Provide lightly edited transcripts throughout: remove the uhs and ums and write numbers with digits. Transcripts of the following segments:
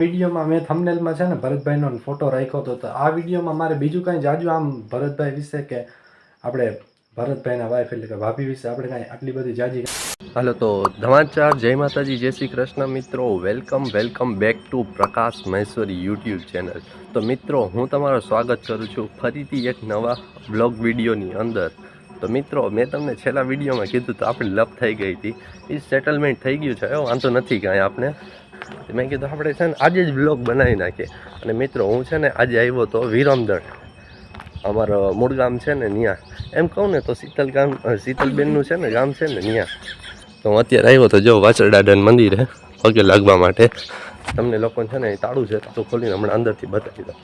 વિડીયોમાં મેં થંબનેલમાં છે ને ભરતભાઈનો ફોટો રાખ્યો હતો. તો આ વિડીયોમાં મારે બીજું કાંઈ જાજુ આમ ભરતભાઈ વિશે કે આપણે ભરતભાઈના વાઈફ એટલે કે ભાભી વિશે આપણે કાંઈ આટલી બધી જાજી. હાલો તો ધમાચાર, જય માતાજી, જય શ્રી કૃષ્ણ મિત્રો. Welcome back to Prakash Maheshwari YouTube channel. તો મિત્રો હું તમારું સ્વાગત કરું છું ફરીથી એક નવા બ્લોગ વિડીયોની અંદર. તો મિત્રો મેં તમને છેલ્લા વિડીયોમાં કીધું તો આપણી લપ થઈ ગઈ હતી, એ સેટલમેન્ટ થઈ ગયું છે, વાંધો નથી કાંઈ આપણે. મેં કીધું આપણે છે ને આજે જ બ્લોગ બનાવી નાખીએ. અને મિત્રો હું છે ને આજે આવ્યો હતો વિરમદળ, અમારો મૂળ ગામ છે ને ત્યાં. એમ કહું ને તો શીતલબેનનું છે ને ગામ છે ને ત્યાં. તો હું અત્યારે આવ્યો તો જો વાછરડાડન મંદિરે પગે લાગવા માટે. તમને લોકોને છે ને તાળું છે તો ખોલીને હમણાં અંદરથી બતાવી દઉં.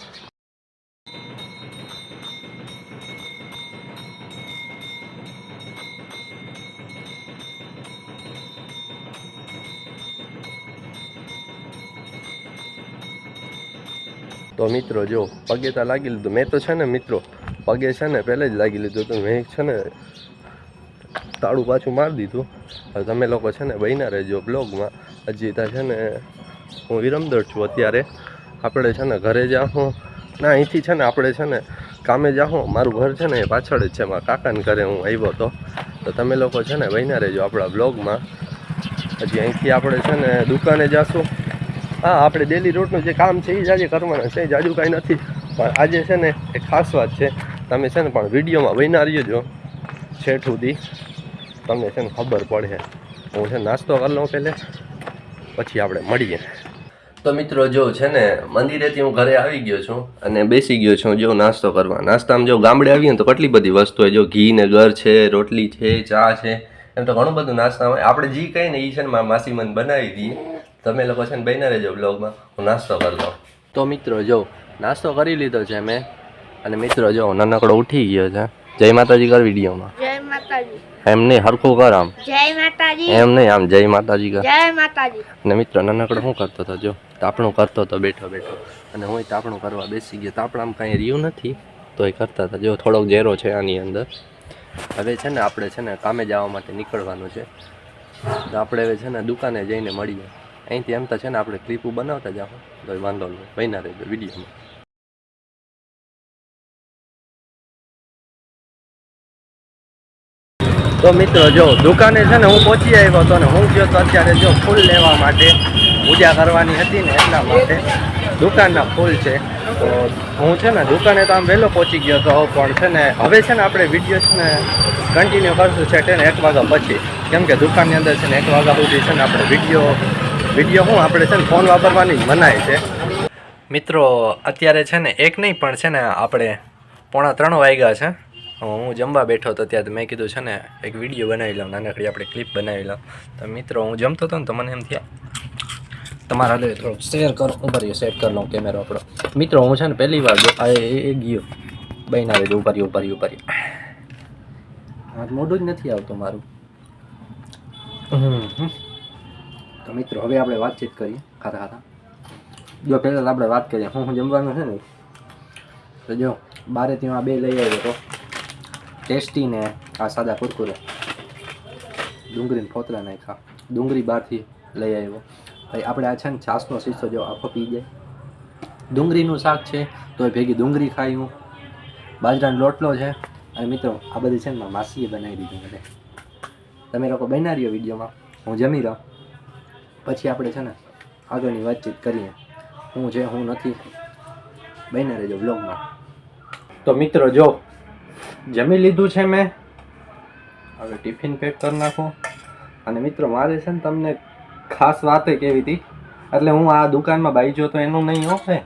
તો મિત્રો જો પગે તો લાગી લીધું. મેં તો છે ને મિત્રો પગે છે ને પહેલે જ લાગી લીધું હતું. મેં છે ને તાળું પાછું મારી દીધું. હવે તમે લોકો છે ને બન્યા રહેજો બ્લોગમાં. હજી ત્યાં છે ને હું વિરમદળ છું અત્યારે. આપણે છે ને ઘરે જાઉં ના, અહીંથી છે ને આપણે છે ને કામે જાઉં. મારું ઘર છે ને એ પાછળ જ છે, મારા કાકાને ઘરે હું આવ્યો હતો. તો તમે લોકો છે ને બન્યા રહેજો આપણા બ્લોગમાં. હજી અહીંથી આપણે છે ને દુકાને જાશું. હા, આપણે ડેલી રૂટનું જે કામ છે એ જ આજે કરવાના છે, જાજુ કાંઈ નથી. પણ આજે છે ને એક ખાસ વાત છે, તમે છે ને પણ વિડીયોમાં બન્યા રહેજો છેઠ સુધી, તમને છે ને ખબર પડે. હું છે નાસ્તો કરી લઉં પહેલે, પછી આપણે મળીએ. તો મિત્રો જો છે ને મંદિરેથી હું ઘરે આવી ગયો છું અને બેસી ગયો છું જો નાસ્તો કરવા. નાસ્તામાં જો ગામડે આવીએ ને તો કેટલી બધી વસ્તુ હોય. જો ઘી ને ગર છે, રોટલી છે, ચા છે, એમ તો ઘણું બધું નાસ્તા હોય. આપણે જે કહીએ ને એ છે ને મારા માસી મને બનાવી દઈએ. તમે લોકો છે ને બન્યા રહેજો બ્લોગમાં, હું નાસ્તો કરી લઉં. તો મિત્રો જો નાસ્તો કરી લીધો છે મેં. અને મિત્રો જો નાનકડો ઉઠી ગયો છે. જય માતાજી કર વિડીયોમાં. જય માતાજી. એમ નહીં, હરખું કર આમ. જય માતાજી. એમ નહીં, આમ જય માતાજી કર. જય માતાજી. અને મિત્રો નાનકડો શું કરતો હતો જો તાપણું કરતો હતો બેઠો બેઠો. અને હું તાપણું કરવા બેસી ગયો. તાપણામાં કાંઈ રહ્યું નથી તો એ કરતા હતા. જો થોડોક ઝેરો છે આની અંદર. હવે છે ને આપણે છે ને કામે જવા માટે નીકળવાનું છે. તો આપણે હવે છે ને દુકાને જઈને મળીએ. અહીંથી એમ તો છે ને આપણે ક્લિપો બનાવતા જાઓ તો વાંધો નહીં, બન્યા રહેજો વિડીયોમાં. તો મિત્રો જો દુકાને છે ને હું પહોંચી આવ્યો હતો ને હું ગયો તો અત્યારે જો ફૂલ લેવા માટે. પૂજા કરવાની હતી ને એટલા માટે દુકાનના ફૂલ છે. તો હું છે ને દુકાને તો આમ વહેલો પહોંચી ગયો હતો, પણ છે ને હવે છે ને આપણે વિડીયો છે ને કન્ટિન્યુ કરશું છે ને 1 વાગ્યા પછી. કેમ કે દુકાનની અંદર છે ને 1 વાગ્યા સુધી છે ને આપણે વિડીયો હું આપણે છે ને ફોન વાપરવાની મનાય છે. મિત્રો અત્યારે છે ને 1 નહીં પણ છે ને આપણે 2:45 વાગ્યા છે. હું જમવા બેઠો હતો ત્યારે મેં કીધું છે ને એક વિડીયો બનાવી લઉં, નાનકડી આપણે ક્લિપ બનાવી લઉં. તો મિત્રો હું જમતો હતો ને તો મને એમ થયા તમારા હાથે થોડુંક શેર કરો. ઉપર સેટ કરી લઉં કેમેરો આપણો. મિત્રો હું છે ને પહેલી વાર એ ગયો બન્યા રહેજો. ઉપર મોઢું જ નથી આવતું મારું. તો મિત્રો હવે આપણે વાતચીત કરીએ ખાતા. જો પહેલાં તો આપણે વાત કરીએ હું જમવાનું છે ને. તો જો બારેથી આ 2 લઈ આવ્યો તો ટેસ્ટી ને આ સાદા કુરકુરે. ડુંગળીને ફોતરા નાખ્યા. ડુંગળી બહારથી લઈ આવ્યો. ભાઈ આપણે આ છે ને છાશનો શીશો જો આખો પી જાય. ડુંગળીનું શાક છે તો ભેગી ડુંગળી ખાઈ હું. બાજરાનો લોટલો છે. અને મિત્રો આ બધી છે ને મારા માસીએ બનાવી દીધી મને. તમે લોકો બન્યા રહ્યો વિડીયોમાં, હું જમી લઉં પછી આપણે છે ને આગળની વાતચીત કરીએ. હું છે હું નથી, બન્યા રહેજો બ્લોગમાં. તો મિત્રો જો જમી લીધું છે મેં, હવે ટિફિન પેક કરી નાખું. અને મિત્રો મારે છે ને તમને ખાસ વાત કેવી હતી, એટલે હું આ દુકાનમાં બાઈજો તો એનું નહીં હોય.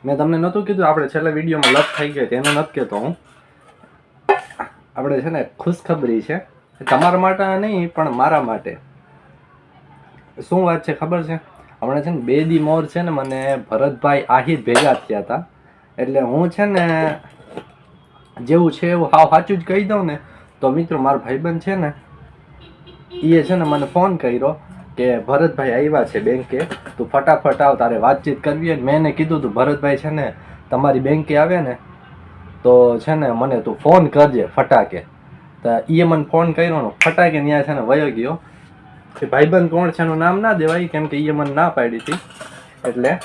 મેં તમને નહોતું કીધું આપણે છેલ્લા વિડીયોમાં લપ થઈ ગઈ એનું નથી કહેતો હું. આપણે છે ને ખુશખબરી છે તમારા માટે નહીં પણ મારા માટે. શું વાત છે ખબર છે? હમણાં છે ને 2 દી મોર છે ને મને ભરતભાઈ આહિર ભેગા થયા હતા. એટલે હું છે ને જેવું છે એવું હાવ સાચું જ કહી દઉં ને તો મિત્રો મારો ભાઈબંધ છે ને એ છે ને મને ફોન કર્યો કે ભરતભાઈ આવ્યા છે બેંકે, તું ફટાફટ આવ, તારે વાતચીત કરવી હોય. મેં એને કીધું તું ભરતભાઈ છે ને તમારી બેંકે આવે ને તો છે ને મને તું ફોન કરજે ફટાકે. તો એ મને ફોન કર્યો ને ફટાકે ત્યાં છે ને વયો ગયો. કે ભાઈબંધ કોણ છે એનું નામ ના દેવાય, કેમ કે એ મને ના પાડી હતી. એટલે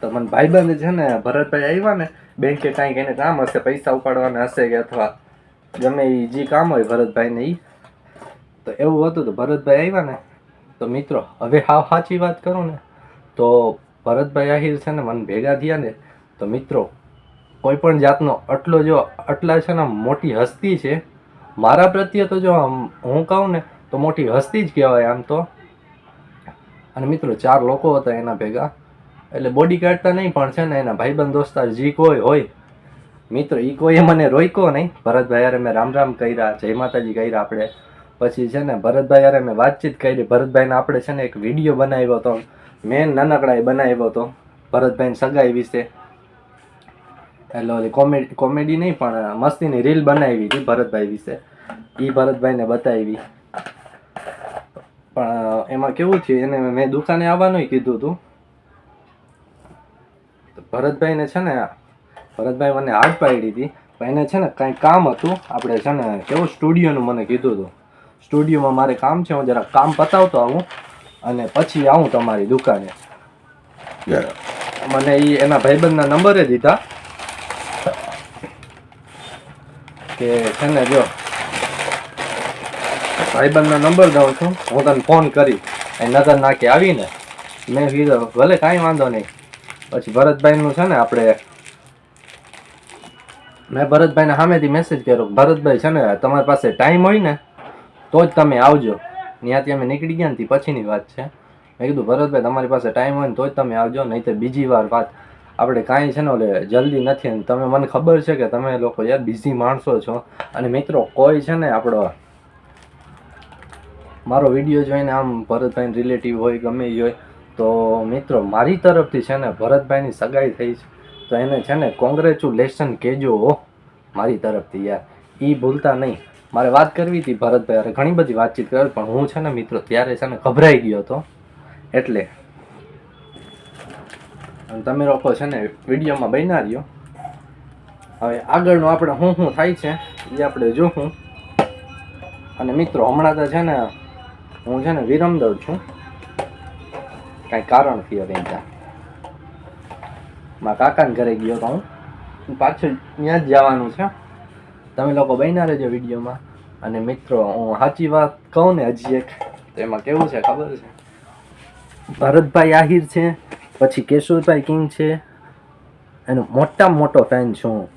તો મને ભાઈબંધ છે ને ભરતભાઈ આવ્યા ને, બેંકે કાંઈક એને કામ હશે, પૈસા ઉપાડવાના હશે કે અથવા ગમે એ જે કામ હોય ભરતભાઈને એ, તો એવું હતું. તો ભરતભાઈ આવ્યા ને તો મિત્રો હવે હાવ સાચી વાત કરું ને તો ભરતભાઈ આહિર છે ને મને ભેગા થયા ને તો મિત્રો કોઈ પણ જાતનો આટલા છે ને મોટી હસ્તી છે મારા પ્રત્યે, તો જો હું કહું ને તો મોટી હસ્તી જ કહેવાય આમ તો. અને મિત્રો 4 લોકો હતા એના ભેગા, એટલે બોડી કાઢતા નહીં પણ છે ને એના ભાઈબંધ દોસ્તાર જે કોઈ હોય મિત્રો, એ કોઈએ મને રોક્યો નહીં. ભરતભાઈ યારે મેં રામ રામ કર્યા, જય માતાજી કર્યા આપણે. પછી છે ને ભરતભાઈ યારે મેં વાતચીત કરી. ભરતભાઈને આપણે છે ને એક વિડીયો બનાવ્યો હતો, મેન નાનકડા બનાવ્યો હતો ભરતભાઈની સગાઈ વિશે. એટલે ઓલી કોમેડી નહીં પણ મસ્તીની રીલ બનાવી હતી ભરતભાઈ વિશે, એ ભરતભાઈને બતાવી. પણ એમાં કેવું થયું, એને મેં દુકાને આવવાનું કીધું હતું. તો ભરતભાઈને છે ને ભરતભાઈ મને હાથ પાડી હતી, પણ એને છે ને કાંઈ કામ હતું. આપણે છે ને કેવું સ્ટુડિયોનું મને કીધું હતું, સ્ટુડિયોમાં મારે કામ છે, હું જરાક કામ પતાવતો આવું અને પછી આવું તમારી દુકાને. મને એના ભાઈબંધના નંબર જ દીધા કે છે ને જો ભાઈબંધના નંબર દઉં છું, હું તને ફોન કરી નજર નાખી આવીને. મેં કીધું ભલે કાંઈ વાંધો નહીં. પછી ભરતભાઈનું છે ને મેં ભરતભાઈને સામેથી મેસેજ કર્યો, ભરતભાઈ છે ને તમારી પાસે ટાઈમ હોય ને તો જ તમે આવજો. ત્યાંથી અમે નીકળી ગયા ને પછીની વાત છે. મેં કીધું ભરતભાઈ તમારી પાસે ટાઈમ હોય ને તો જ તમે આવજો, નહીં તો બીજી વાર વાત આપણે કાંઈ છે ને ઓલે જલ્દી નથી. અને તમે મને ખબર છે કે તમે લોકો યાર બિઝી માણસો છો. અને મિત્રો કોઈ છે ને મારો વિડીયો જોઈને આમ ભરતભાઈ રિલેટિવ હોય ગમે એ હોય તો મિત્રો મારી તરફથી છે ને ભરતભાઈની સગાઈ થઈ છે તો એને છે ને કોંગ્રેચ્યુલેશન કહેજો હો મારી તરફથી યાર, એ ભૂલતા નહીં. મારે વાત કરવી હતી ભરતભાઈ અરે ઘણી બધી વાતચીત કરી, પણ હું છે ને મિત્રો ત્યારે છે ને ગભરાઈ ગયો હતો. એટલે તમે લોકો છે ને વિડીયોમાં બન્યા રહ્યો. હવે આગળનું આપણે શું થાય છે એ આપણે જોશું. અને મિત્રો હમણાં તો છે ને હું છે ને વિરમદર છું, કાંઈ કારણથી. હવે ત્યાં મારા કાકાને ઘરે ગયો તો હું પાછું ત્યાં જ જવાનું છે. તમે લોકો બન્યા રહેજો વિડીયોમાં. અને મિત્રો હું સાચી વાત કહું ને હજી એક, તો એમાં કેવું છે ખબર છે, ભરતભાઈ આહિર છે, પછી કેશુરભાઈ કિંગ છે, એનો મોટામાં મોટો ફેન છું.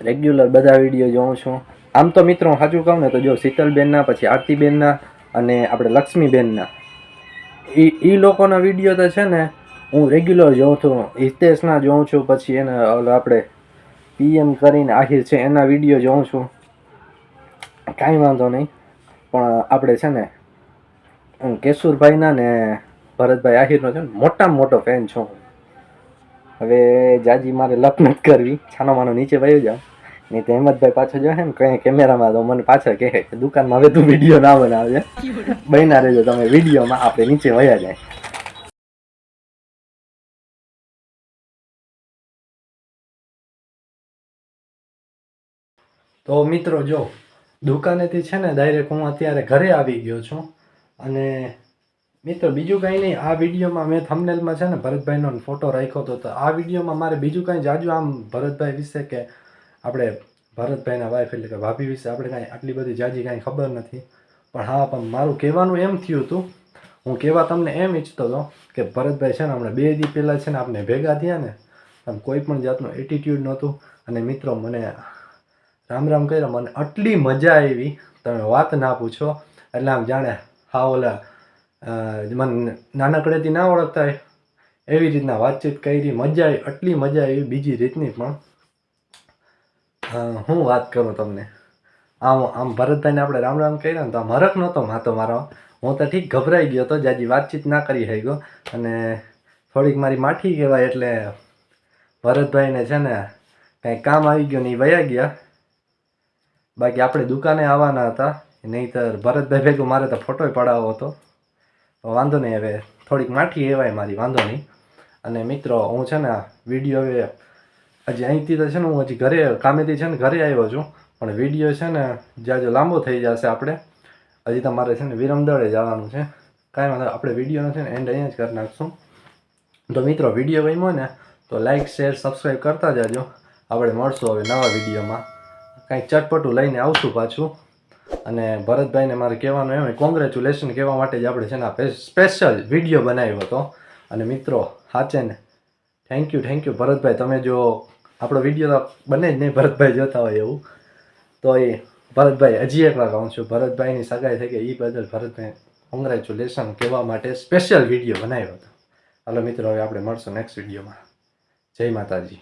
રેગ્યુલર બધા વિડીયો જોઉં છું. આમ તો મિત્રો હું સાચું કહું ને તો જો શીતલબેનના, પછી આરતીબેનના અને આપણે લક્ષ્મીબેનના એ લોકોના વિડીયો તો છે ને હું રેગ્યુલર જોઉં છું. હિતેશના જોઉં છું, પછી એના આપણે PM કરીને આહિર છે એના વિડીયો જોઉં છું. કાંઈ વાંધો નહીં. પણ આપણે છે ને કેશુરભાઈના ને ભરતભાઈ આહિરનો છે ને મોટામાં મોટો ફેન છું. હવે જાજી મારે લપ નથી કરવી, છાનો માનો નીચે વયો જાવ. નહીં તો હેમંતભાઈ પાછો જો ને કઈ કેમેરામાં તો મને પાછળ કહે દુકાનમાં હવે તું વિડીયો ના બનાવજે, બન્યા રહેજો તમે વિડીયોમાં, આપણે નીચે વયા જાય. તો મિત્રો જો દુકાનેથી છે ને ડાયરેક્ટ હું અત્યારે ઘરે આવી ગયો છું. અને મિત્રો બીજું કંઈ નહીં, આ વિડીયોમાં મેં થંબનેલમાં છે ને ભરતભાઈનો ફોટો રાખ્યો હતો. તો આ વિડીયોમાં મારે બીજું કાંઈ જાજુ આમ ભરતભાઈ વિશે કે આપણે ભરતભાઈના વાઈફ એટલે કે ભાભી વિશે આપણે કાંઈ આટલી બધી જાજી કાંઈ ખબર નથી. પણ હા, પણ મારું કહેવાનું એમ થયું હતું, હું કહેવા તમને એમ ઈચ્છતો હતો કે ભરતભાઈ છે ને હમણાં 2 દી પહેલાં છે ને આપણે ભેગા થયા ને આમ કોઈ પણ જાતનું એટીટ્યુડ નહોતું. અને મિત્રો મને રામ રામ કર્યા, મને આટલી મજા આવી તમે વાત ના પૂછો. એટલે આમ જાણે હા ઓલા મને નાનકડેથી ના ઓળખતા હોય એવી રીતના વાતચીત કરી, મજા આવી, આટલી મજા આવી. બીજી રીતની પણ હું વાત કરું તમને, આમ ભરતભાઈને આપણે રામ રામ કર્યા ને તો આમ હરખ નહોતો માતો મારો. હું તો ઠીક ગભરાઈ ગયો હતો, જાજી વાતચીત ના કરી શક્યો. અને થોડીક મારી માઠી કહેવાય એટલે ભરતભાઈને છે ને કાંઈ કામ આવી ગયું ને એ વયા ગયા. બાકી આપણે દુકાને આવવાના હતા, નહીંતર ભરતભાઈ ભેગું મારે તો ફોટોય પડાવવો હતો. વાંધો નહીં, હવે થોડીક માઠી કહેવાય મારી, વાંધો નહીં. અને મિત્રો હું છે ને વિડીયો હવે હજી અહીંથી તો છે ને હું હજી કામેથી છે ને ઘરે આવ્યો છું, પણ વિડીયો છે ને જાજો લાંબો થઈ જશે આપણે. હજી તમારે છે ને વિરમદળે જવાનું છે. કાંઈ વાંધો આપણે વિડીયોનો છે ને એન્ડ અહીંયા જ કરી નાખશું. તો મિત્રો વિડીયો ગમ્યો ને તો લાઇક શેર સબસ્ક્રાઈબ કરતા જાજો. આપણે મળશું હવે નવા વિડીયોમાં, કાંઈક ચટપટું લઈને આવશું પાછું. અને ભરતભાઈને મારે કહેવાનું એમ કોંગ્રેચ્યુલેશન કહેવા માટે જ આપણે છે ને આ સ્પેશિયલ વિડીયો બનાવ્યો હતો. અને મિત્રો સાચે ને થેન્ક યુ ભરતભાઈ. તમે જો આપણો વિડીયો તો બને જ નહીં ભરતભાઈ જોતા હોય એવું, તો એ ભરતભાઈ હજી એકવાર કહું છું, ભરતભાઈની સગાઈ થઈ ગઈ એ બદલ ભરતભાઈ કોંગ્રેચ્યુલેશન કહેવા માટે સ્પેશિયલ વિડીયો બનાવ્યો હતો. હાલો મિત્રો હવે આપણે મળશું નેક્સ્ટ વિડીયોમાં. જય માતાજી.